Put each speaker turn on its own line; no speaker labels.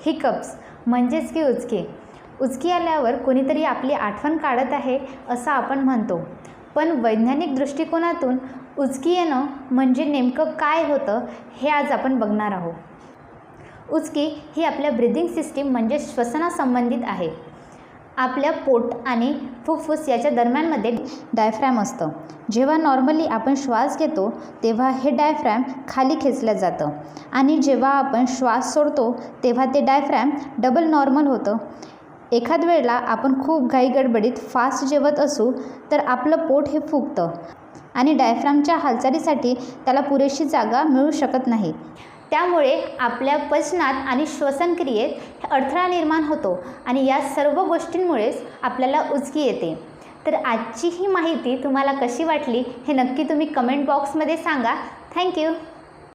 Hiccups म्हणजेच की उचकी. उचकी आल्यावर कोणीतरी आपली आठवण काढत आहे असं आपण म्हणतो. पण वैज्ञानिक दृष्टिकोनातून उचकी येणं म्हणजे नेमकं काय होतं हे आज आपण बघणार आहोत. उचकी ही आपल्या ब्रीदिंग सिस्टीम म्हणजे श्वसनासंबंधित आहे. आपल्या पोट आणि फुफ्फुस याच्या दरम्यानमध्ये डायफ्रॅम असतं. जेव्हा नॉर्मली आपण श्वास घेतो तेव्हा हे डायफ्रॅम खाली खेचलं जातं आणि जेव्हा आपण श्वास सोडतो तेव्हा ते डायफ्रॅम डबल नॉर्मल होतं. एखाद वेळेला आपण खूप घाईगडबडीत फास्ट जेवत असू तर आपलं पोट हे फुगतं आणि डायफ्रॅमच्या हालचालीसाठी त्याला पुरेशी जागा मिळू शकत नाही. त्यामुळे आपल्या पचनात आणि श्वसनक्रियेत अडथळा निर्माण होतो आणि या सर्व गोष्टींमुळेच आपल्याला उचकी येते. तर आजची ही माहिती तुम्हाला कशी वाटली हे नक्की तुम्ही कमेंट बॉक्समध्ये सांगा. थँक्यू.